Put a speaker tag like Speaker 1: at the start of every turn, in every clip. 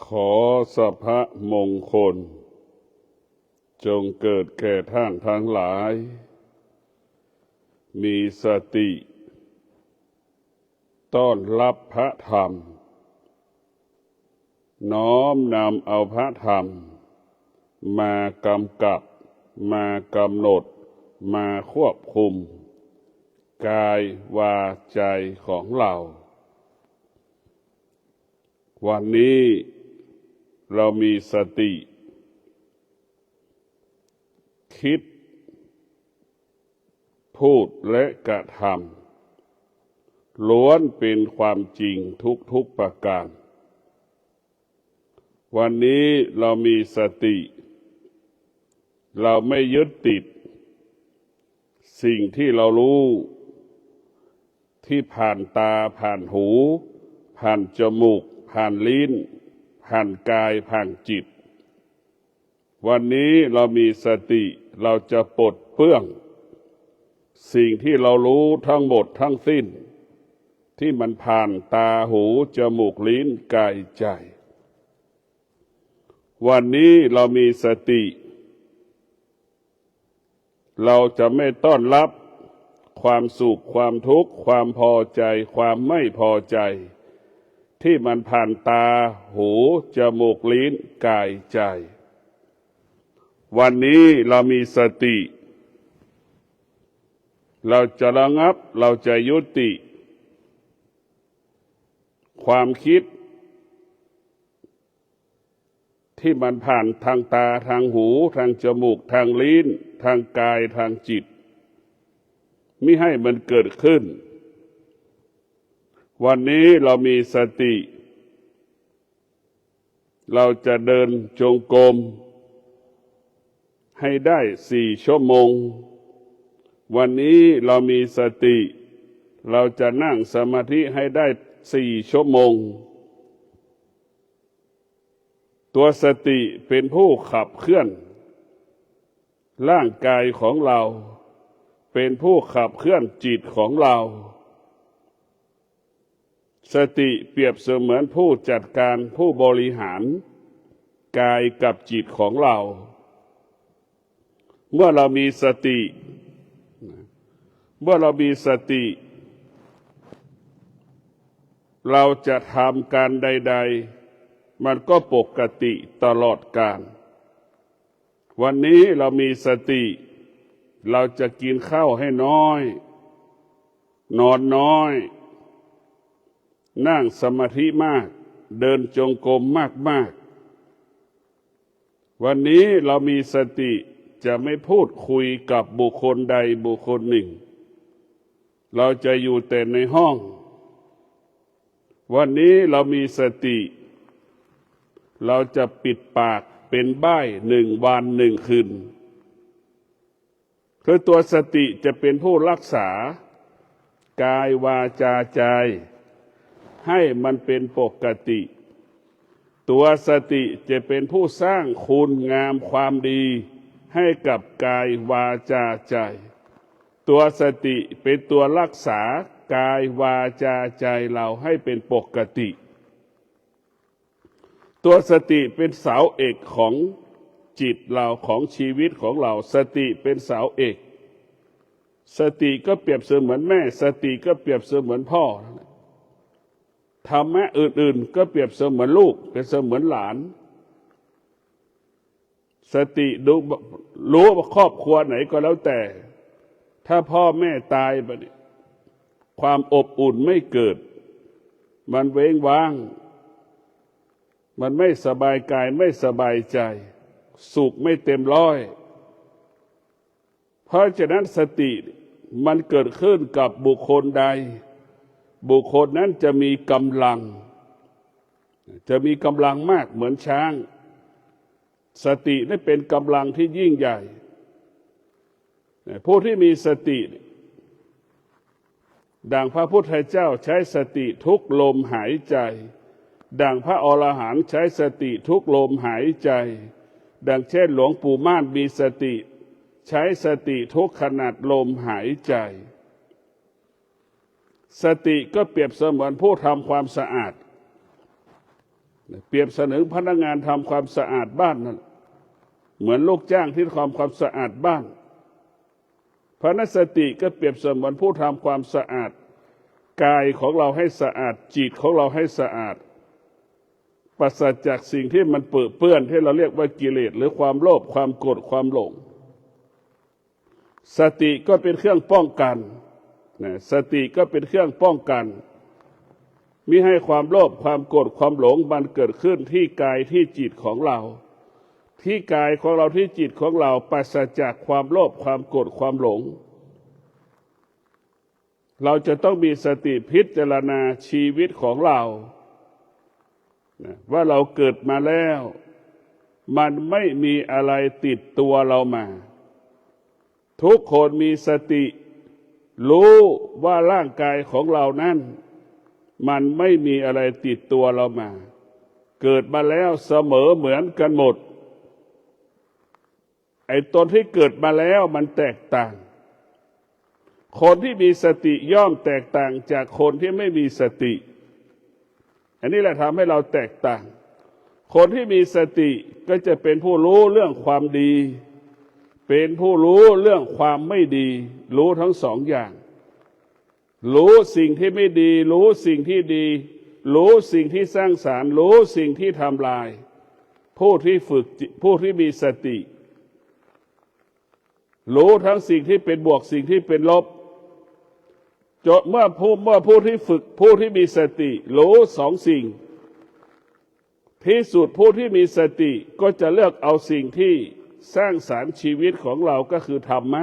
Speaker 1: ขอสัพพะมงคลจงเกิดแก่ท่านทั้งหลาย มีสติต้อนรับพระธรรม น้อมนำเอาพระธรรมมากำกับมากำหนดมาควบคุมกายวาใจของเราวันนี้เรามีสติคิดพูดและกระทำล้วนเป็นความจริงทุกประการวันนี้เรามีสติเราไม่ยึดติดสิ่งที่เรารู้ที่ผ่านตาผ่านหูผ่านจมูกผ่านลิ้นผ่านกายผ่านจิตวันนี้เรามีสติเราจะปลดเปลื้องสิ่งที่เรารู้ทั้งหมดทั้งสิ้นที่มันผ่านตาหูจมูกลิ้นกายใจวันนี้เรามีสติเราจะไม่ต้อนรับความสุขความทุกข์ความพอใจความไม่พอใจที่มันผ่านตาหูจมูกลิ้นกายใจวันนี้เรามีสติเราจะระงับเราจะยุติความคิดที่มันผ่านทางตาทางหูทางจมูกทางลิ้นทางกายทางจิตมิให้มันเกิดขึ้นวันนี้เรามีสติเราจะเดินจงกรมให้ได้4 ชั่วโมงวันนี้เรามีสติเราจะนั่งสมาธิให้ได้4 ชั่วโมงตัวสติเป็นผู้ขับเคลื่อนร่างกายของเราเป็นผู้ขับเคลื่อนจิตของเราสติเปรียบเสมือนผู้จัดการผู้บริหารกายกับจิตของเราเมื่อเรามีสติเราจะทำการใดๆมันก็ปกติตลอดกาลวันนี้เรามีสติเราจะกินข้าวให้น้อยนอนน้อยนั่งสมาธิมากเดินจงกรมมากวันนี้เรามีสติจะไม่พูดคุยกับบุคคลใดบุคคลหนึ่งเราจะอยู่แต่ในห้องวันนี้เรามีสติเราจะปิดปากเป็นบ้าย1 วัน 1 คืนคือตัวสติจะเป็นผู้รักษากายวาจาใจให้มันเป็นปกติตัวสติจะเป็นผู้สร้างคุณงามความดีให้กับกายวาจาใจตัวสติเป็นตัวรักษากายวาจาใจเราให้เป็นปกติตัวสติเป็นเสาเอกของจิตเราของชีวิตของเราสติเป็นเสาเอกสติก็เปรียบเสมือนแม่สติก็เปรียบเสมือนพ่อธรรมะอื่นๆก็เปรียบเสมือนลูกเป็นเสมือนหลานสติดูรู้ว่าครอบครัวไหนก็แล้วแต่ถ้าพ่อแม่ตายไปความอบอุ่นไม่เกิดมันเว้งว้างมันไม่สบายกายไม่สบายใจสุขไม่เต็มร้อยเพราะฉะนั้นสติมันเกิดขึ้นกับบุคคลใดบุคคลนั้นจะมีกำลังมากเหมือนช้างสตินี่เป็นกำลังที่ยิ่งใหญ่ผู้ที่มีสติดังพระพุทธเจ้าใช้สติทุกลมหายใจดังพระอรหันต์ใช้สติทุกลมหายใจดังเช่นหลวงปู่ม่านมีสติใช้สติทุกขณะลมหายใจสติก็เปรียบเสมือนผู้ทำความสะอาด เปรียบเสมือนพนักงานทำความสะอาดบ้านนั่นเหมือนลูกจ้างที่ทำความสะอาดบ้านพระสติก็เปรียบเสมือนผู้ทำความสะอาดกายของเราให้สะอาดจิตของเราให้สะอาดปราศจากสิ่งที่มันเปื้อนที่เราเรียกว่ากิเลสหรือความโลภความโกรธความหลงสติก็เป็นเครื่องป้องกันสติก็เป็นเครื่องป้องกันมิให้ความโลภความโกรธความหลงมันเกิดขึ้นที่กายที่จิตของเราที่กายของเราที่จิตของเราปราศจากความโลภความโกรธความหลงเราจะต้องมีสติพิจารณาชีวิตของเราว่าเราเกิดมาแล้วมันไม่มีอะไรติดตัวเรามาทุกคนมีสติรู้ว่าร่างกายของเรานั้นมันไม่มีอะไรติดตัวเรามาเกิดมาแล้วเสมอเหมือนกันหมดไอ้ตนที่เกิดมาแล้วมันแตกต่างคนที่มีสติย่อมแตกต่างจากคนที่ไม่มีสติอันนี้แหละทำให้เราแตกต่างคนที่มีสติก็จะเป็นผู้รู้เรื่องความดีเป็นผู้รู้เรื่องความไม่ดีรู้ทั้งสองอย่างรู้สิ่งที่ไม่ดีรู้สิ่งที่ดีรู้สิ่งที่สร้างสรรค์รู้สิ่งที่ทำลายผู้ที่ฝึกผู้ที่มีสติรู้ทั้งสิ่งที่เป็นบวกสิ่งที่เป็นลบเมื่อผู้ที่ฝึกผู้ที่มีสติรู้สองสิ่งที่สุดผู้ที่มีสติก็จะเลือกเอาสิ่งที่สร้างสรรค์ชีวิตของเราก็คือธรรมะ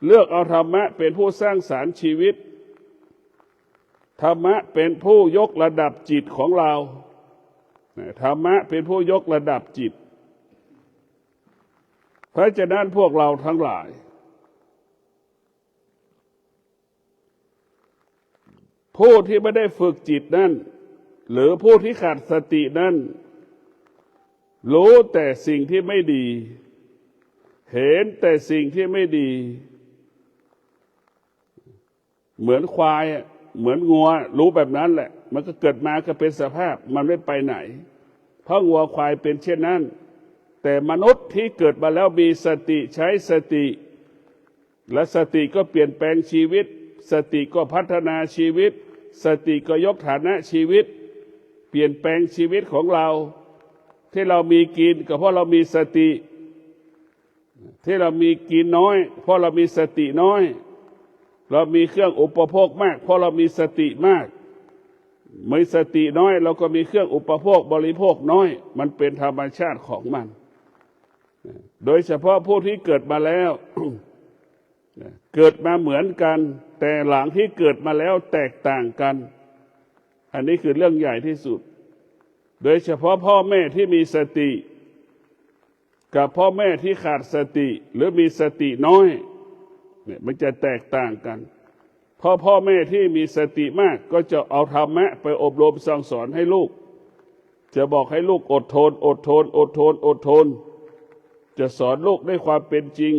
Speaker 1: เลือกเอาธรรมะเป็นผู้สร้างสรรค์ชีวิตธรรมะเป็นผู้ยกระดับจิตของเราธรรมะเป็นผู้ยกระดับจิตเพราะฉะนั้นพวกเราทั้งหลายผู้ที่ไม่ได้ฝึกจิตนั้นหรือผู้ที่ขาดสตินั้นรู้แต่สิ่งที่ไม่ดีเห็นแต่สิ่งที่ไม่ดีเหมือนควายเหมือนงัวรู้แบบนั้นแหละมันก็เกิดมาก็เป็นสภาพมันไม่ไปไหนเพราะงัวควายเป็นเช่นนั้นแต่มนุษย์ที่เกิดมาแล้วมีสติใช้สติและสติก็เปลี่ยนแปลงชีวิตสติก็พัฒนาชีวิตสติก็ยกฐานะชีวิตเปลี่ยนแปลงชีวิตของเราที่เรามีกินก็เพราะเรามีสติที่เรามีกินน้อยเพราะเรามีสติน้อยเรามีเครื่องอุปโภคมากเพราะเรามีสติมากมีสติน้อยเราก็มีเครื่องอุปโภคบริโภคน้อยมันเป็นธรรมชาติของมันโดยเฉพาะผู้ที่เกิดมาแล้ว เกิดมาเหมือนกันแต่หลังที่เกิดมาแล้วแตกต่างกันอันนี้คือเรื่องใหญ่ที่สุดโดยเฉพาะพ่อแม่ที่มีสติกับพ่อแม่ที่ขาดสติหรือมีสติน้อยเนี่ยมันจะแตกต่างกันเพราะพ่อแม่ที่มีสติมากก็จะเอาธรรมะไปอบรมสั่งสอนให้ลูกจะบอกให้ลูกอดทนอดทนอดทนอดทนจะสอนลูกด้วยความเป็นจริง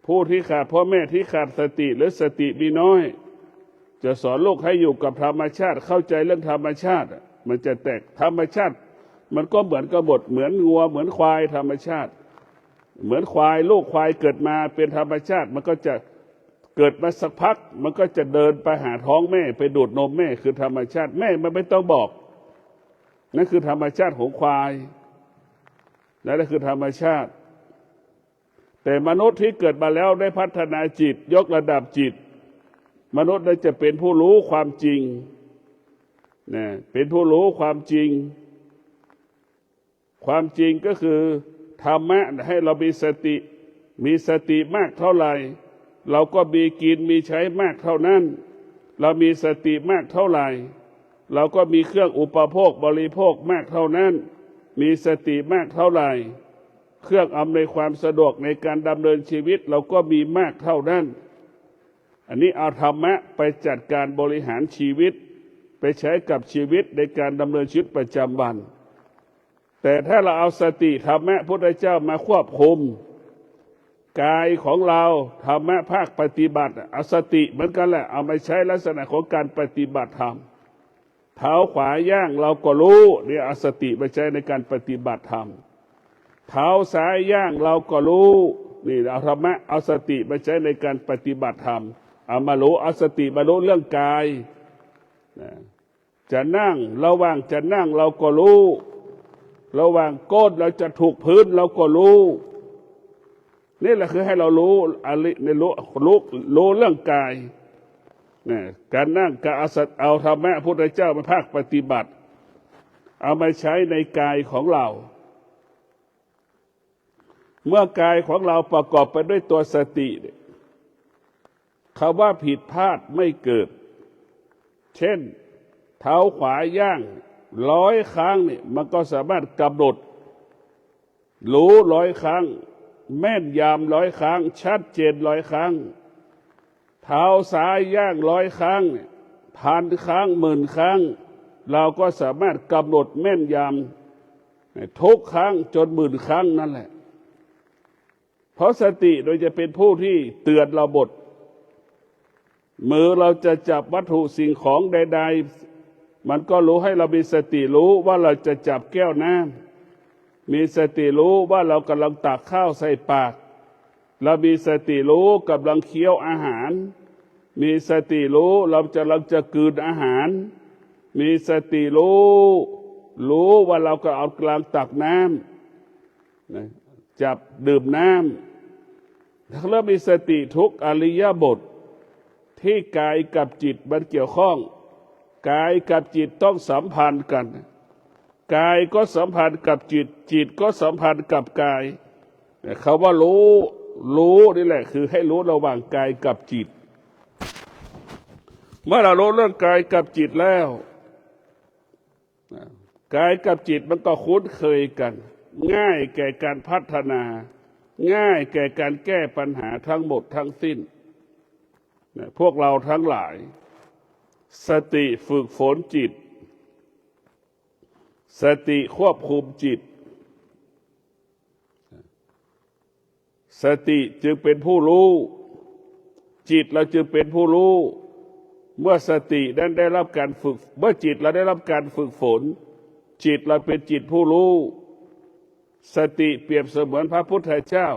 Speaker 1: ผู้ที่ขาดพ่อแม่ที่ขาดสติหรือสติมีน้อยจะสอนลูกให้อยู่กับธรรมชาติเข้าใจเรื่องธรรมชาติมันจะแตกธรรมชาติมันก็เหมือนกบฏเหมือนงัวเหมือนควายธรรมชาติเหมือนควายลูกควายเกิดมาเป็นธรรมชาติมันก็จะเกิดมาสักพักมันก็จะเดินไปหาท้องแม่ไปดูดนมแม่คือธรรมชาติแม่มันไม่ต้องบอกนั่นคือธรรมชาติของควายนั่นคือธรรมชาติแต่มนุษย์ที่เกิดมาแล้วได้พัฒนาจิตยกระดับจิตมนุษย์จะเป็นผู้รู้ความจริงนะเป็นผู้รู้ความจริงความจริงก็คือธรรมะให้เรามีสติมากเท่าไหร่เราก็มีกินมีใช้มากเท่านั้นเรามีสติมากเท่าไหร่เราก็มีเครื่องอุปโภคบริโภคมากเท่านั้นมีสติมากเท่าไหร่เครื่องอำนวยความสะดวกในการดำเนินชีวิตเราก็มีมากเท่านั้นอันนี้เอาธรรมะไปจัดการบริหารชีวิตไปใช้กับชีวิตในการดำเนินชีวิตประจำวันแต่ถ้าเราเอาสติธรรมะพุทธเจ้ามาควบคุมกายของเราธรรมะภาคปฏิบัติเอาสติเหมือนกันแหละเอามาใช้ลักษณะของการปฏิบัติธรรม เท้าขวาย่างเราก็รู้เนี่ยเอาสติมาใช้ในการปฏิบัติธรรมเท้าซ้ายย่างเราก็รู้นี่เอาธรรมะเอาสติมาใช้ในการปฏิบัติธรรมเอามารู้เอาสติมารู้เรื่องกายจะนั่งระหว่างจะนั่งเราก็รู้ระหว่างก้นเราจะถูกพื้นเราก็รู้นี่แหละคือให้เรารู้อะไรในรู้เรื่องกายการนั่งการเอาธรรมะพุทธเจ้ามาภาคปฏิบัติเอามาใช้ในกายของเราเมื่อกายของเราประกอบไปด้วยตัวสติคำว่าผิดพลาดไม่เกิดเช่นเท้าขวาย่าง100 ครั้งนี่มันก็สามารถกำหนดรู้100 ครั้งแม่นยำ100 ครั้งชัดเจน100 ครั้งเท้าซ้ายย่าง100 ครั้ง1,000 ครั้ง10,000 ครั้งเราก็สามารถกำหนดแม่นยำทุกครั้งจน10,000 ครั้งนั่นแหละเพราะสติโดยจะเป็นผู้ที่เตือนเราบทมือเราจะจับวัตถุสิ่งของใดๆมันก็รู้ให้เรามีสติรู้ว่าเราจะจับแก้วน้ำมีสติรู้ว่าเรากำลังตักข้าวใส่ปากเรามีสติรู้กำลังเคี้ยวอาหารมีสติรู้เรากำลังจะกลืนอาหารมีสติรู้ว่าเราก็เอากำลังตักน้ำจับดื่มน้ำถ้าเรามีสติทุกอริยบทที่กายกับจิตมันเกี่ยวข้องกายกับจิตต้องสัมพันธ์กันกายก็สัมพันธ์กับจิตจิตก็สัมพันธ์กับกายคำว่ารู้นี่แหละคือให้รู้ระหว่างกายกับจิตเมื่อเรารู้เรื่องกายกับจิตแล้วกายกับจิตมันก็คุ้นเคยกันง่ายแก่การพัฒนาง่ายแก่การแก้ปัญหาทั้งหมดทั้งสิ้นพวกเราทั้งหลายสติฝึกฝนจิตสติควบคุมจิตสติจึงเป็นผู้รู้จิตเราจึงเป็นผู้รู้เมื่อสตินั้นได้รับการฝึกเมื่อจิตเราได้รับการฝึกฝนจิตเราเป็นจิตผู้รู้สติเปรียบเสมือนพระพุทธเจ้า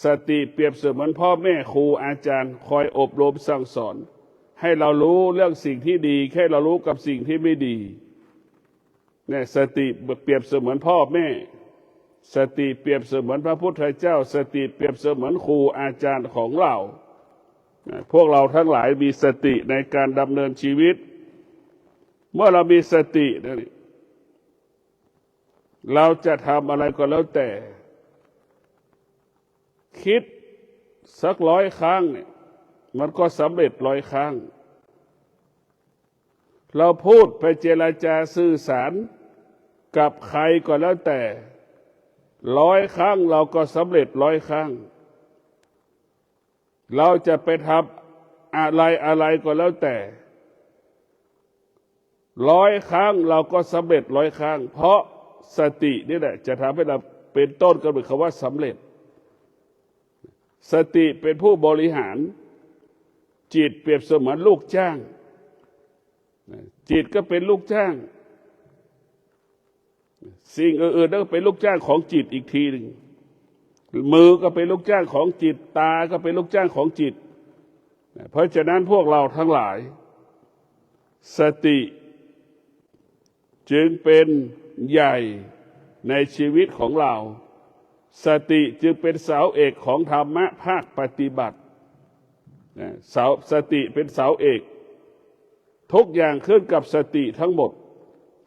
Speaker 1: สติเปรียบเสมือนพ่อแม่ครูอาจารย์คอยอบรมสั่งสอนให้เรารู้เรื่องสิ่งที่ดีแค่เรารู้กับสิ่งที่ไม่ดีเนี่ยสติเปรียบเสมือนพ่อแม่สติเปรียบเสมือนพระพุทธเจ้าสติเปรียบเสมือนครูอาจารย์ของเราพวกเราทั้งหลายมีสติในการดำเนินชีวิตเมื่อเรามีสติเราจะทำอะไรก็แล้วแต่คิดสัก100 ครั้งเนี่ยมันก็สำเร็จ100 ครั้งเราพูดไปเจรจาสื่อสารกับใครก็แล้วแต่100 ครั้งเราก็สำเร็จ100 ครั้งเราจะไปทำอะไรก็แล้วแต่100 ครั้งเราก็สำเร็จ100 ครั้งเพราะสตินี่แหละจะทำให้เราเป็นต้นกำเนิดคำว่าสำเร็จสติเป็นผู้บริหารจิตเปรียบเสมือนลูกจ้างจิตก็เป็นลูกจ้างสิ่งอื่นๆก็เป็นลูกจ้างของจิตอีกทีหนึ่งมือก็เป็นลูกจ้างของจิตตาก็เป็นลูกจ้างของจิตเพราะฉะนั้นพวกเราทั้งหลายสติจึงเป็นใหญ่ในชีวิตของเราสติจึงเป็นเสาเอกของธรรมะภาคปฏิบัติสติเป็นเสาเอกทุกอย่างขึ้นกับสติทั้งหมด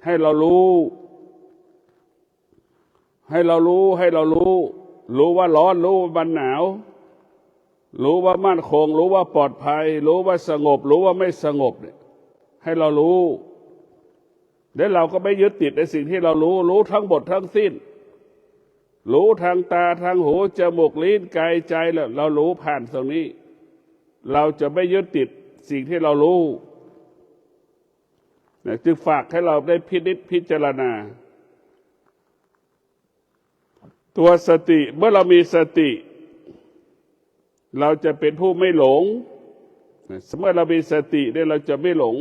Speaker 1: ให้เรารู้รู้ว่าร้อนรู้ว่ามันหนาวรู้ว่ามั่นคงรู้ว่าปลอดภัยรู้ว่าสงบรู้ว่าไม่สงบเนี่ยให้เรารู้แล้วเราก็ไม่ยึดติดในสิ่งที่เรารู้ทั้งหมดทั้งสิ้นรู้ทางตาทางหูจมูกลิ้นกายใจแล้วเรารู้ผ่านตรงนี้เราจะไม่ยึดติดสิ่งที่เรารู้จึงฝากให้เราได้พินิจพิจารณาตัวสติเมื่อเรามีสติเราจะเป็นผู้ไม่หลงเมื่อเรามีสติเนี่ยเราจะไม่หลง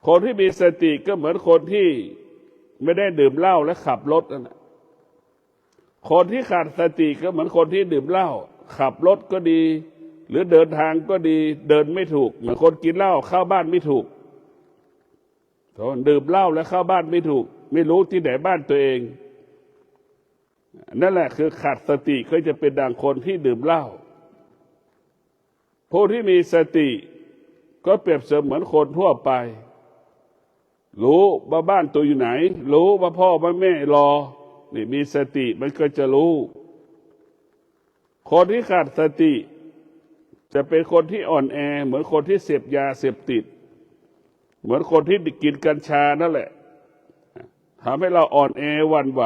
Speaker 1: คนที่มีสติก็เหมือนคนที่ไม่ได้ดื่มเหล้าและขับรถนั่นแหละคนที่ขาดสติก็เหมือนคนที่ดื่มเหล้าขับรถก็ดี หรือเดินทางก็ดีเดินไม่ถูกเหมือนคนกินเหล้าเข้าบ้านไม่ถูกคนดื่มเหล้าแล้วเข้าบ้านไม่ถูกไม่รู้ที่ไหนบ้านตัวเองนั่นแหละคือขาดสติก็จะเป็นดังคนที่ดื่มเหล้าผู้ที่มีสติก็เปรียบเสมือนคนทั่วไปรู้ว่าบ้านตัวอยู่ไหนรู้ว่าพ่อว่าแม่รอนี่มีสติมันก็จะรู้คนที่ขาดสติจะเป็นคนที่อ่อนแอเหมือนคนที่เสพยาเสพติดเหมือนคนที่กินกัญชานั่นแหละทำให้เราอ่อนแอหวั่นไหว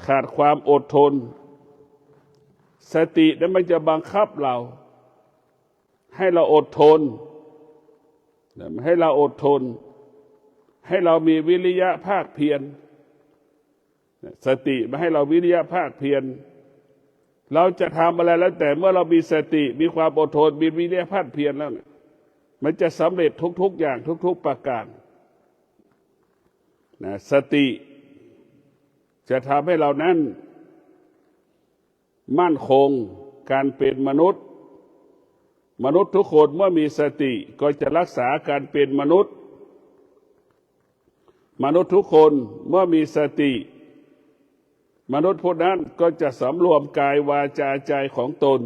Speaker 1: ขาดความอดทนสตินั้นมันจะบังคับเราให้เราอดทนให้เราอดทนให้เรามีวิริยะภาคเพียรสติมาให้เราวิริยะภาคเพียรเราจะทำอะไรแล้วแต่เมื่อเรามีสติมีความอดทนมีวิริยะภาคเพียรแล้วมันจะสำเร็จทุกๆอย่างทุกๆประการสติจะทำให้เรานั้นมั่นคงการเป็นมนุษย์ทุกคนเมื่อมีสติก็จะรักษาการเป็นมนุษย์ทุกคนเมื่อมีสติมนุษย์ผู้นั้นก็จะสำรวมกายวาจาใจของตน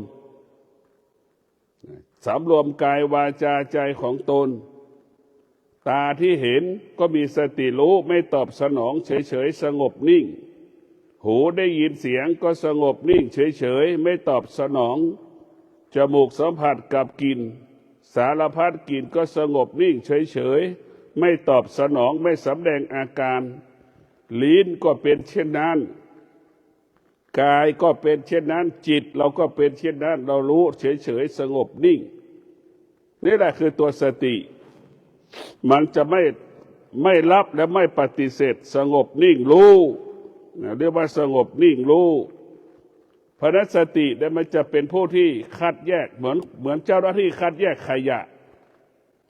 Speaker 1: สำรวมกายวาจาใจของตนตาที่เห็นก็มีสติรู้ไม่ตอบสนองเฉยๆสงบนิ่งหูได้ยินเสียงก็สงบนิ่งเฉยๆไม่ตอบสนองจมูกสัมผัสกับกลิ่นสารพัดกลิ่นก็สงบนิ่งเฉยๆไม่ตอบสนองไม่สำแดงอาการลิ้นก็เป็นเช่นนั้นกายก็เป็นเช่นนั้นจิตเราก็เป็นเช่นนั้นเรารู้เฉยๆสงบนิ่งนี่แหละคือตัวสติมันจะไม่รับและไม่ปฏิเสธสงบนิ่งรู้เรียกว่าสงบนิ่งรู้เพราะนั้นสติเนี่ยมันจะเป็นผู้ที่คัดแยกเหมือนเจ้าหน้าที่คัดแยกขยะ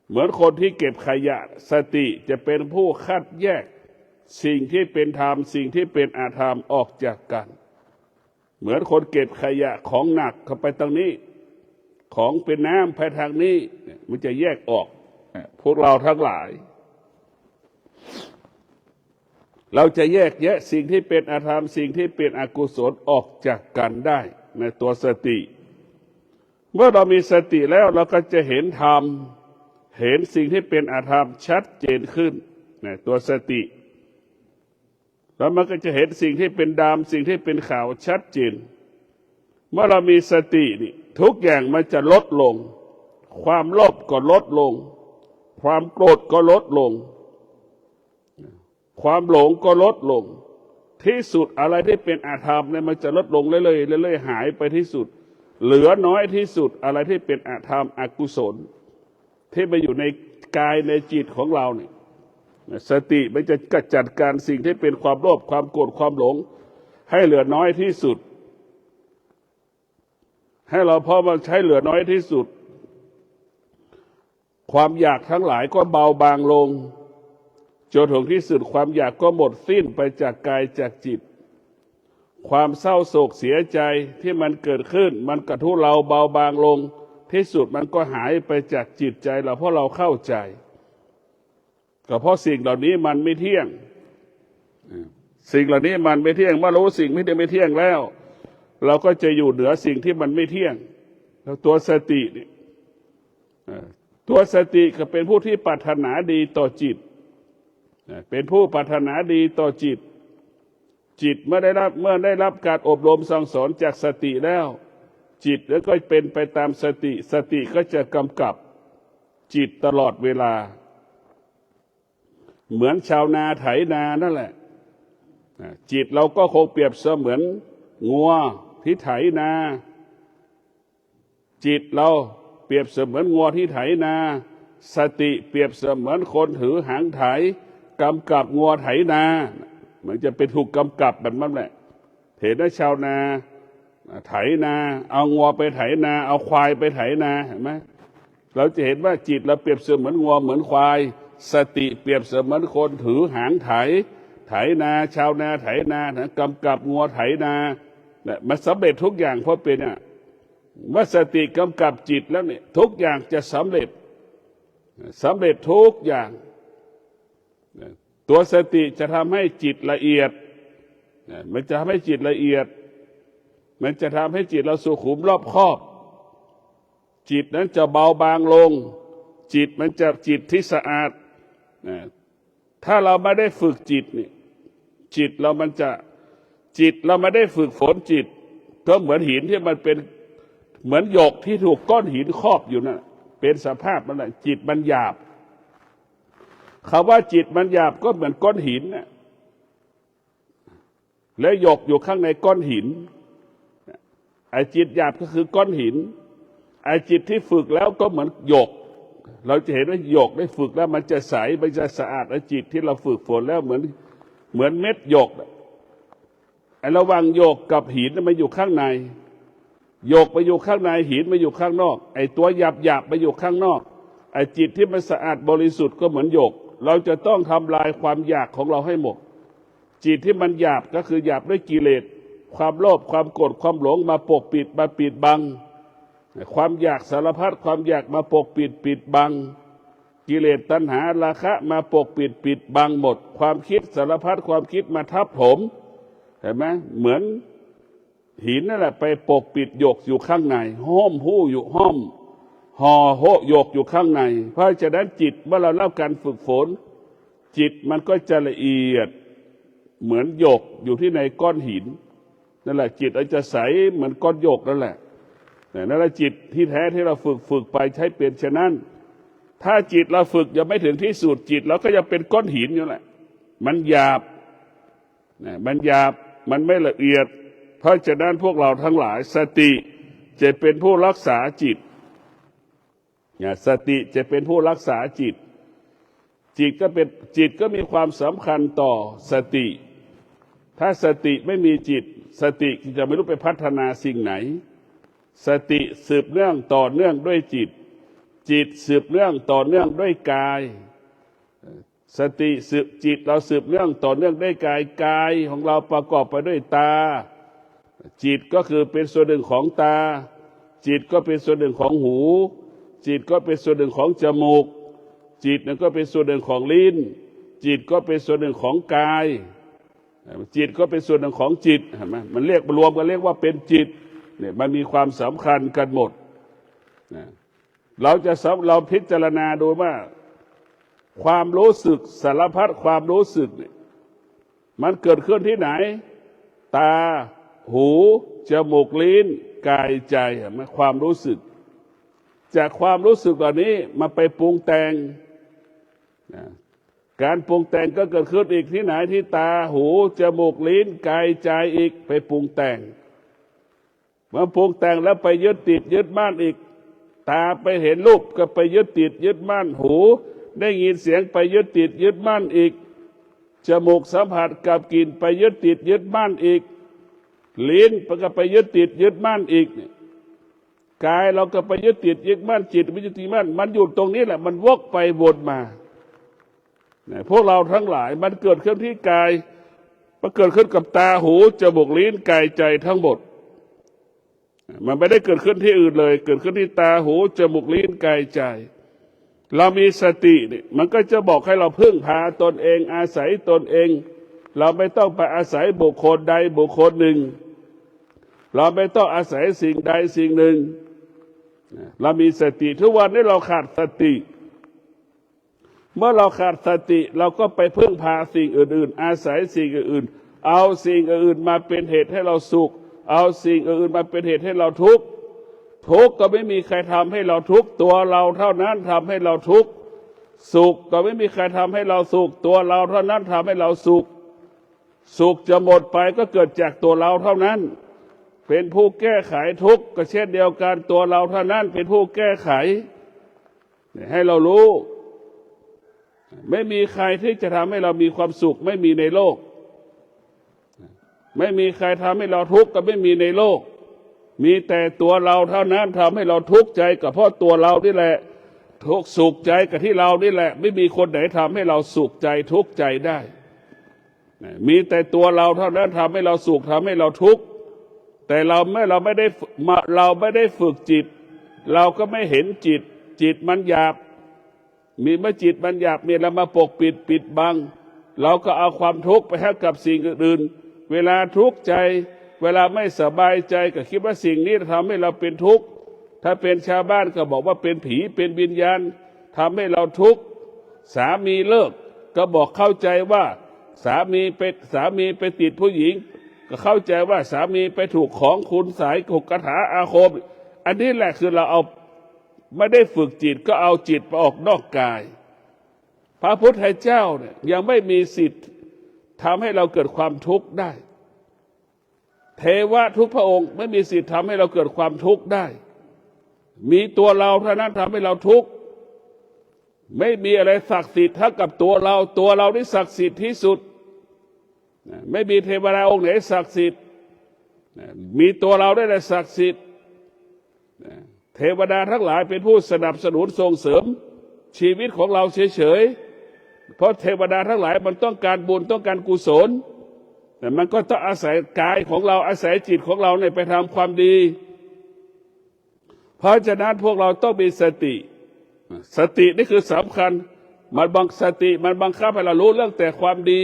Speaker 1: เหมือนคนที่เก็บขยะสติจะเป็นผู้คัดแยกสิ่งที่เป็นธรรมสิ่งที่เป็นอธรรมออกจากกันเหมือนคนเก็บขยะของหนักเข้าไปตรงนี้ของเป็นน้ำไปทางนี้มันจะแยกออกพวกเราทั้งหลายเราจะแยกแยะสิ่งที่เป็นอธรรมสิ่งที่เป็นอกุศลออกจากกันได้ในตัวสติเมื่อเรามีสติแล้วเราก็จะเห็นธรรมเห็นสิ่งที่เป็นอธรรมชัดเจนขึ้นในตัวสติแล้วมันก็จะเห็นสิ่งที่เป็นดำสิ่งที่เป็นขาวชัดเจนเมื่อเรามีสตินี่ทุกอย่างมันจะลดลงความโลภก็ลดลงความโกรธก็ลดลงความหลงก็ลดลงที่สุดอะไรที่เป็นอธรรมเนี่ยมันจะลดลงเรื่อยๆหายไปที่สุดเหลือน้อยที่สุดอะไรที่เป็นอธรรมอกุศลที่มาอยู่ในกายในจิตของเราเนี่ยสติมันจะกำจัดการสิ่งที่เป็นความโลภความโกรธความหลงให้เหลือน้อยที่สุดให้เราพอมาใช้เหลือน้อยที่สุดความอยากทั้งหลายก็เบาบางลงจนถึงที่สุดความอยากก็หมดสิ้นไปจากกายจากจิตความเศร้าโศกเสียใจที่มันเกิดขึ้นมันกระทุเราเบาบางลงที่สุดมันก็หายไปจากจิตใจเราเพราะเราเข้าใจก็เพราะสิ่งเหล่านี้มันไม่เที่ยงสิ่งเหล่านี้มันไม่เที่ยงเมื่อรู้สิ่งที่ไม่เที่ยงแล้วเราก็จะอยู่เหนือสิ่งที่มันไม่เที่ยงแล้วตัวสตินี่ตัวสติก็เป็นผู้ที่ปรารถนาดีต่อจิตเป็นผู้ปรารถนาดีต่อจิตจิตเมื่อได้รับการอบรมสั่งสอนจากสติแล้วจิตแล้วก็เป็นไปตามสติสติก็จะกำกับจิตตลอดเวลาเหมือนชาวนาไถนานั่นแหละจิตเราก็คงเปรียบเสมือนงัวที่ไถนาจิตเราเปรียบเสมือนงัวที่ไถนาสติเปรียบเสมือนคนถือหางไถกำกับงัวไถนามันจะเป็นถูกกำกับแบบนั้นแหละเห็นชาวนาไถนาเอางัวไปไถนาเอาควายไปไถนาเห็นไหมเราจะเห็นว่าจิตเราเปรียบเสมือนงัวเหมือนควาย สติเปรียบเสมือนคนถือหางไถนาชาวนาไถนานะกำกับงัวไถนาเนี่ยมันสำเร็จทุกอย่างเพราะเป็นเมื่อสติกำกับจิตแล้วเนี่ยทุกอย่างจะสำเร็จทุกอย่างตัวสติจะทำให้จิตละเอียดมันจะทำให้จิตละเอียดมันจะทำให้จิตเราสุขุมรอบคอบจิตนั้นจะเบาบางลงจิตมันจะจิตที่สะอาดถ้าเราไม่ได้ฝึกจิตนี่จิตเรามันจะจิตเราไม่ได้ฝึกฝนจิตก็เหมือนหินที่มันเป็นเหมือนหยกที่ถูกก้อนหินครอบอยู่นั่นเป็นสภาพมันแหละจิตมันหยาบคำว่าจิตมันหยาบก็เหมือนก้อนหินนะแล้วหยกอยู่ข้างในก้อนหินไอ้จิตหยาบก็คือก้อนหินไอ้จิตที่ฝึกแล้วก็เหมือนหยกเราจะเห็นว่าหยกได้ฝึกแล้วมันจะใสมันจะสะอาดไอ้จิตที่เราฝึกฝนแล้วเหมือนเม็ดหยกไอ้ระหว่างหยกกับหินมันอยู่ข้างในหยกไปอยู่ข้างในหินมาอยู่ข้างนอกไอ้ตัวหยาบไปอยู่ข้างนอกไอ้จิตที่มันสะอาดบริสุทธิ์ก็เหมือนหยกเราจะต้องทำลายความอยากของเราให้หมดจิตที่มันหยาบก็คือหยาบด้วยกิเลสความโลภความโกรธความหลงมาปกปิดมาปิดบังความอยากสารพัดความอยากมาปกปิดบังกิเลสตัณหาราคะมาปกปิดบังหมดความคิดสารพัดความคิดมาทับถมเห็นไหมเหมือนหินนั่นแหละไปปกปิดหยกอยู่ข้างในห้อมหู้อยู่ห่อโหหยกอยู่ข้างในเพราะฉะนั้นจิตเมื่อเราเล่าการฝึกฝนจิตมันก็จะละเอียดเหมือนหยกอยู่ที่ในก้อนหินนั่นแหละจิตอาจจะใสเหมือนก้อนหยกนั่นแหละนั่นแหละจิตที่แท้ที่เราฝึกไปใช้เป็นฉะนั้นถ้าจิตเราฝึกยังไม่ถึงที่สุดจิตเราก็ยังเป็นก้อนหินอยู่แหละมันหยาบมันไม่ละเอียดเพราะฉะนั้นพวกเราทั้งหลายสติจะเป็นผู้รักษาจิตสติจะเป็นผู้รักษาจิตก็มีความสำคัญต่อสติถ้าสติไม่มีจิตสติจะไม่รู้ไปพัฒนาสิ่งไหนสติสืบเนื่องต่อเนื่องด้วยจิตสืบเนื่องต่อเนื่องด้วยกายสติสืบจิตเราสืบเนื่องต่อเนื่องด้วยกายของเราประกอบไปด้วยตาจิตก็คือเป็นส่วนหนึ่งของตาจิตก็เป็นส่วนหนึ่งของหูจิตก็เป็นส่วนหนึ่งของจมูกจิตนั่นก็เป็นส่วนหนึ่งของลิ้นจิตก็เป็นส่วนหนึ่งของกายจิตก็เป็นส่วนหนึ่งของจิตเห็นไหมมันเรียกรวมกันเรียกว่าเป็นจิตเนี่ยมันมีความสำคัญกันหมดเราพิจารณาดูว่าความรู้สึกสารพัดความรู้สึกเนี่ยมันเกิดขึ้นที่ไหนตาหูจมูกลิ้นกายใจมันความรู้สึกจากความรู้สึกเหล่านี้มาไปปรุงแต่งการปรุงแต่งก็เกิดขึ้นอีกที่ไหนที่ตาหูจมูกลิ้นกายใจอีกไปปรุงแต่งเมื่อปรุงแต่งแล้วไปยึดติดยึดมั่นอีกตาไปเห็นรูปก็ไปยึดติดยึดมั่นหูได้ยินเสียงไปยึดติดยึดมั่นอีกจมูกสัมผัสกับกลิ่นไปยึดติดยึดมั่นอีกลิ้นก็ไปยึดติดยึดมั่นอีกกายเราก็ไปยึดติดยึดมั่นจิตไปยึดติดมั่นมันอยู่ตรงนี้แหละมันวกไปวนมาพวกเราทั้งหลายมันเกิดขึ้นที่กายมันเกิดขึ้นกับตาหูจมูกลิ้นกายใจทั้งหมดมันไม่ได้เกิดขึ้นที่อื่นเลยเกิดขึ้นที่ตาหูจมูกลิ้นกายใจเรามีสตินี่มันก็จะบอกให้เราพึ่งพาตนเองอาศัยตนเองเราไม่ต้องไปอาศัยบุคคลใดบุคคลหนึ่งเราไม่ต้องอาศัยสิ่งใดสิ่งหนึ่งเรามีสติทุกวันนี้เราขาดสติเมื่อเราขาดสติเราก็ไปพึ่งพาสิ่งอื่นๆอาศัยสิ่งอื่นๆเอาสิ่งอื่นมาเป็นเหตุให้เราสุขเอาสิ่งอื่นมาเป็นเหตุให้เราทุกข์ก็ไม่มีใครทำให้เราทุกข์ตัวเราเท่านั้นทำให้เราทุกข์สุขก็ไม่มีใครทำให้เราสุขตัวเราเท่านั้นทำให้เราสุขจะหมดไปก็เกิดจากตัวเราเท่านั้นเป็นผู้แก้ไขทุกข์ก็เช่นเดียวกันตัวเราเท่านั้นเป็นผู้แก้ไขให้เรารู้ไม่มีใครที่จะทำให้เรามีความสุขไม่มีในโลกไม่มีใครทำให้เราทุกข์ก็ไม่มีในโลกมีแต่ตัวเราเท่านั้นทำให้เราทุกข์ใจก็เพราะตัวเรานี่แหละ ทุกข์สุขใจกับที่เรานี่แหละไม่มีคนไหนทำให้เราสุขใจทุกข์ใจได้มีแต่ตัวเราเท่านั้นทำให้เราสุขทำให้เราทุกข์แต่เราไม่ได้ฝึกจิตเราก็ไม่เห็นจิตมันหยาบมีเมื่อจิตมันหยาบมีเรามาปกปิดบังเราก็เอาความทุกข์ไปให้กับสิ่งอื่นเวลาทุกข์ใจเวลาไม่สบายใจก็คิดว่าสิ่งนี้ทำให้เราเป็นทุกข์ถ้าเป็นชาวบ้านก็บอกว่าเป็นผีเป็นวิญญาณทำให้เราทุกข์สามีเลิกก็บอกเข้าใจว่าสามีไปติดผู้หญิงก็เข้าใจว่าสามีไปถูกของคุณสายถูกคาถาอาคมอันนี้แหละคือเราเอาไม่ได้ฝึกจิตก็เอาจิตไปออกนอกกายพระพุทธเจ้าเนี่ยยังไม่มีสิทธิ์ทำให้เราเกิดความทุกข์ได้เทวะทุกพระองค์ไม่มีสิทธิ์ทำให้เราเกิดความทุกข์ได้มีตัวเราเท่านั้นทำให้เราทุกข์ไม่มีอะไรศักดิ์สิทธิ์เท่ากับตัวเราที่ศักดิ์สิทธิ์ที่สุดไม่มีเทวดาองค์ไหนศักดิ์สิทธิ์มีตัวเราได้แต่ศักดิ์สิทธิ์เทวดาทั้งหลายเป็นผู้สนับสนุนส่งเสริมชีวิตของเราเฉยๆเพราะเทวดาทั้งหลายมันต้องการบุญต้องการกุศลแต่มันก็ต้องอาศัยกายของเราอาศัยจิตของเราเนี่ยไปทำความดีเพราะฉะนั้นพวกเราต้องมีสตินี่คือสำคัญมันบังคับให้เรารู้เรื่องแต่ความดี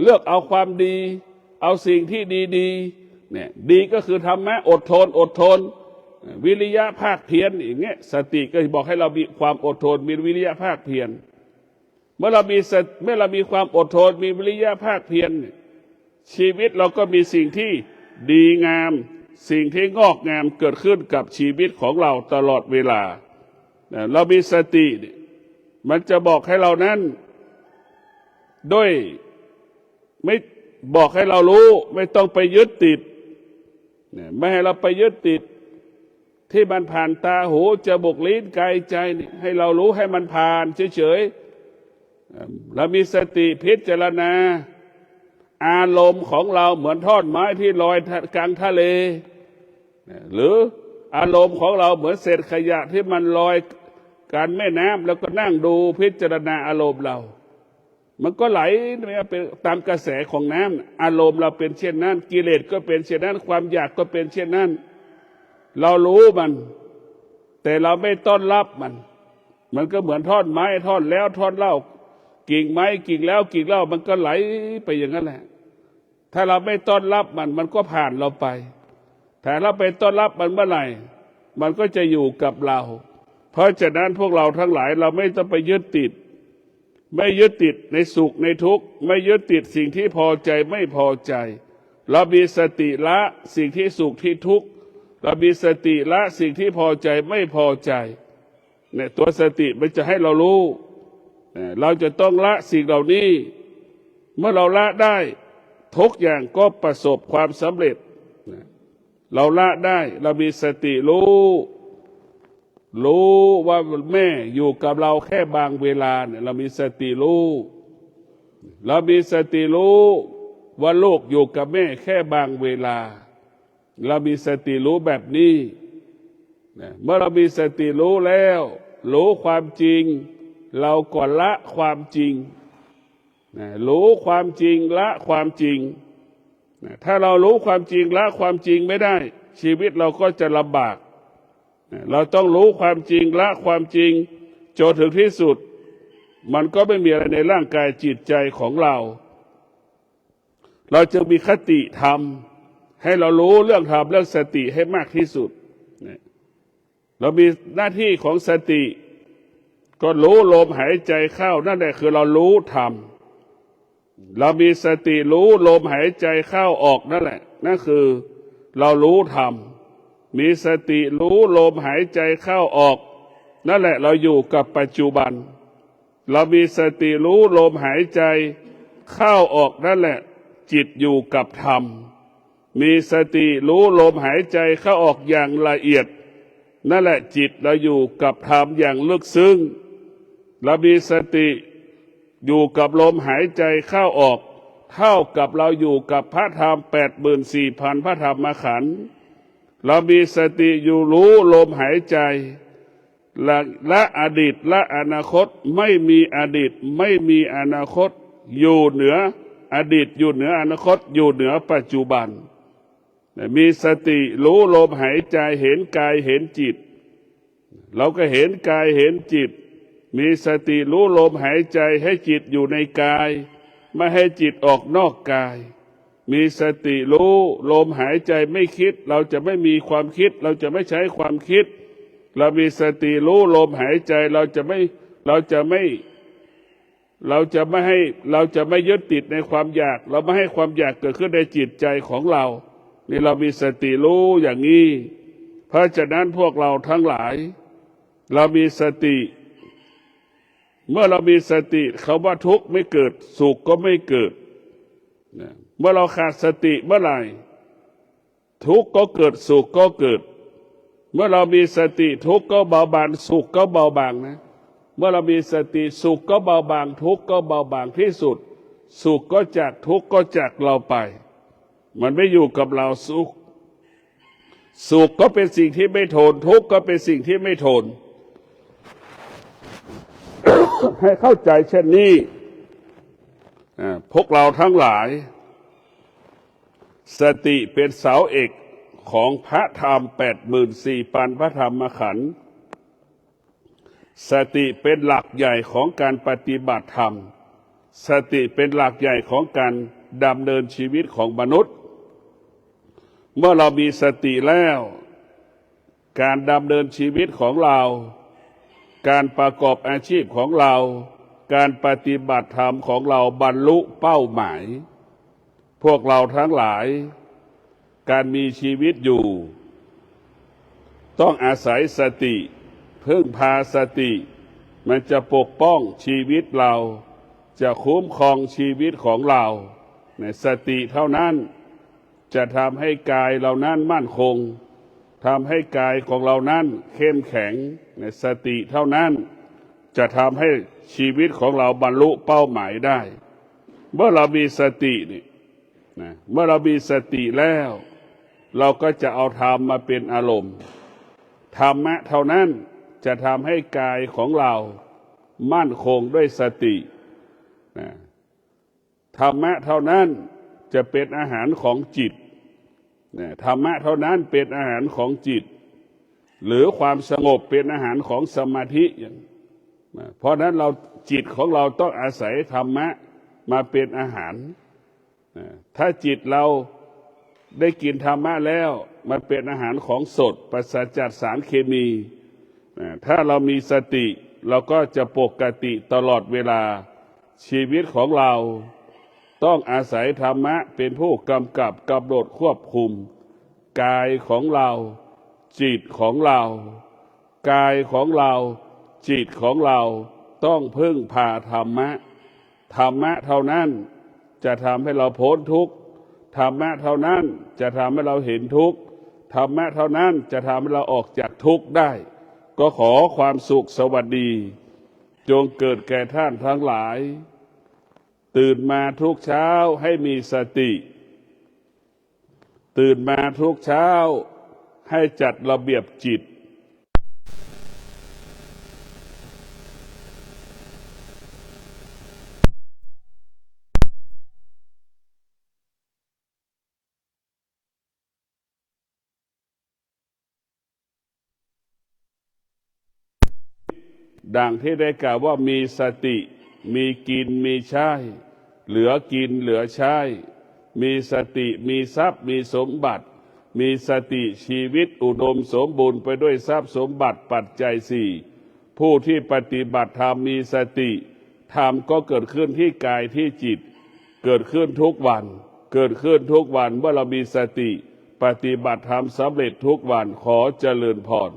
Speaker 1: เลือกเอาความดีเอาสิ่งที่ดีเนี่ยดีก็คือธรรมะอดทนวิริยะภาคเพียรอย่างเงี้ยสติก็บอกให้เรามีความอดทนมีวิริยะภาคเพียรเมื่อเรามีความอดทนมีวิริยะภาคเพียรชีวิตเราก็มีสิ่งที่ดีงามสิ่งที่งอกงามเกิดขึ้นกับชีวิตของเราตลอดเวลาเรามีสติมันจะบอกให้เรานั้นด้วยไม่บอกให้เรารู้ไม่ต้องไปยึดติดไม่ให้เราไปยึดติดที่มันผ่านตาหูจมูกลิ้นกายใจให้เรารู้ให้มันผ่านเฉยๆเรามีสติพิจารณาอารมณ์ของเราเหมือนท่อนไม้ที่ลอยกลางทะเลหรืออารมณ์ของเราเหมือนเศษขยะที่มันลอยกลางแม่น้ำแล้วก็นั่งดูพิจารณาอารมณ์เรามันก็ไหลไปตามกระแสของน้ำอารมณ์เราเป็นเช่นนั้นกิเลสก็เป็นเช่นนั้นความอยากก็เป็นเช่นนั้นเรารู้มันแต่เราไม่ต้อนรับมันก็เหมือนท่อนไม้ท่อนแล้วท่อนเล่ากิ่งไม้กิ่งแล้วกิ่งเล่ามันก็ไหลไปอย่างนั้นแหละถ้าเราไม่ต้อนรับมันก็ผ่านเราไปแต่เราไปต้อนรับมันเมื่อไหร่มันก็จะอยู่กับเราเพราะฉะนั้นพวกเราทั้งหลายเราไม่ต้องไปยึดติดไม่ยึดติดในสุขในทุกข์ไม่ยึดติดสิ่งที่พอใจไม่พอใจเรามีสติละสิ่งที่สุขที่ทุกข์เรามีสติละสิ่งที่พอใจไม่พอใจเนี่ยตัวสติมันจะให้เรารู้เราจะต้องละสิ่งเหล่านี้เมื่อเราละได้ทุกอย่างก็ประสบความสำเร็จเราละได้เรามีสติรู้ว่าแม่อยู่กับเราแค่บางเวลาเนี่ยเรามีสติรู้เรามีสติรู้ว่าลูกอยู่กับแม่แค่บางเวลาเรามีสติรู้แบบนี้เมื่อเรามีสติรู้แล้วรู้ความจริงเราก็ละความจริงรู้ความจริงละความจริงถ้าเรารู้ความจริงละความจริงไม่ได้ชีวิตเราก็จะลำบากเราต้องรู้ความจริงละความจริงจนถึงที่สุดมันก็ไม่มีอะไรในร่างกายจิตใจของเราจะมีคติธรรมให้เรารู้เรื่องธรรมเรื่องสติให้มากที่สุดเรามีหน้าที่ของสติก็รู้ลมหายใจเข้านั่นแหละคือเรารู้ธรรมเรามีสติรู้ลมหายใจเข้าออกนั่นแหละนั่นคือเรารู้ธรรมมีสติรู้ลมหายใจเข้าออกนั่นแหละเราอยู่กับปัจจุบันเรามีสติรู้ลมหายใจเข้าออกนั่นแหละจิตอยู่กับธรรมมีสติรู้ลมหายใจเข้าออกอย่างละเอียดนั่นแหละจิตเราอยู่กับธรรมอย่างลึกซึ้งเรามีสติอยู่กับลมหายใจเข้าออกเท่ากับเราอยู่กับพระธรรม 84,000 พระธรรมขันธ์เรามีสติอยู่รู้ลมหายใจ และอดีตและอนาคตไม่มีอดีตไม่มีอนาคตอยู่เหนืออดีตอยู่เหนืออนาคตอยู่เหนือปัจจุบันมีสติรู้ลมหายใจเห็นกายเห็นจิตเราก็เห็นกายเห็นจิตมีสติรู้ลมหายใจให้จิตอยู่ในกายไม่ให้จิตออกนอกกายมีสติรู้ลมหายใจไม่คิดเราจะไม่มีความคิดเราจะไม่ใช้ความคิดเรามีสติรู้ลมหายใจเราจะไม่ยึดติดในความอยากเราไม่ให้ความอยากเกิดขึ้นในจิตใจของเรานี่เรามีสติรู้อย่างนี้เพราะฉะนั้นพวกเราทั้งหลายเรามีสติเมื่อเรามีสติคำว่าทุกข์ไม่เกิดสุขก็ไม่เกิดเมื่อเราขาดสติเมื่อไหร่ทุกข์ก็เกิดสุขก็เกิดเมื่อเรามีสติทุกข์ก็เบาบางสุขก็เบาบางนะเมื่อเรามีสติสุขก็เบาบางทุกข์ก็เบาบางที่สุดสุขก็จากทุกข์ก็จากเราไปมันไม่อยู่กับเราสุขก็เป็นสิ่งที่ไม่ทนทุกข์ก็เป็นสิ่งที่ไม่ทน ให้เข้าใจเช่นนี้พวกเราทั้งหลายสติเป็นเสาเอกของพระธรรม84,000พระธรรมขันธ์สติเป็นหลักใหญ่ของการปฏิบัติธรรมสติเป็นหลักใหญ่ของการดำเนินชีวิตของมนุษย์เมื่อเรามีสติแล้วการดำเนินชีวิตของเราการประกอบอาชีพของเราการปฏิบัติธรรมของเราบรรลุเป้าหมายพวกเราทั้งหลายการมีชีวิตอยู่ต้องอาศัยสติพึ่งพาสติมันจะปกป้องชีวิตเราจะคุ้มครองชีวิตของเราในสติเท่านั้นจะทำให้กายเรานั้นมั่นคงทำให้กายของเรานั้นเข้มแข็งในสติเท่านั้นจะทำให้ชีวิตของเราบรรลุเป้าหมายได้เมื่อเรามีสตินี่นะเมื่อเรามีสติแล้วเราก็จะเอาธรรมมาเป็นอารมณ์ธรรมะเท่านั้นจะทำให้กายของเรามั่นคงด้วยสตินะธรรมะเท่านั้นจะเป็นอาหารของจิตธรรมะเท่านั้นเป็นอาหารของจิตหรือความสงบเป็นอาหารของสมาธิเพราะนั้นเราจิตของเราต้องอาศัยธรรมะมาเป็นอาหารถ้าจิตเราได้กินธรรมะแล้วมันเป็นอาหารของสดปราศจากสารเคมีถ้าเรามีสติเราก็จะปกติตลอดเวลาชีวิตของเราต้องอาศัยธรรมะเป็นผู้กำกับกำหนดควบคุมกายของเราจิตของเรากายของเราจิตของเราต้องพึ่งพาธรรมะธรรมะเท่านั้นจะทำให้เราพ้นทุกข์ธรรมะเท่านั้นจะทำให้เราเห็นทุกข์ธรรมะเท่านั้นจะทำให้เราออกจากทุกข์ได้ก็ขอความสุขสวัสดีจงเกิดแก่ท่านทั้งหลายตื่นมาทุกเช้าให้มีสติตื่นมาทุกเช้าให้จัดระเบียบจิตดังที่ได้กล่าวว่ามีสติมีกินมีใช้เหลือกินเหลือใช้มีสติมีทรัพย์มีสมบัติมีสติชีวิตอุดมสมบูรณ์ไปด้วยทรัพย์สมบัติปัจจัยสี่ผู้ที่ปฏิบัติธรรมมีสติธรรมก็เกิดขึ้นที่กายที่จิตเกิดขึ้นทุกวันเกิดขึ้นทุกวันเมื่อเรามีสติปฏิบัติธรรมสำเร็จทุกวันขอเจริญพร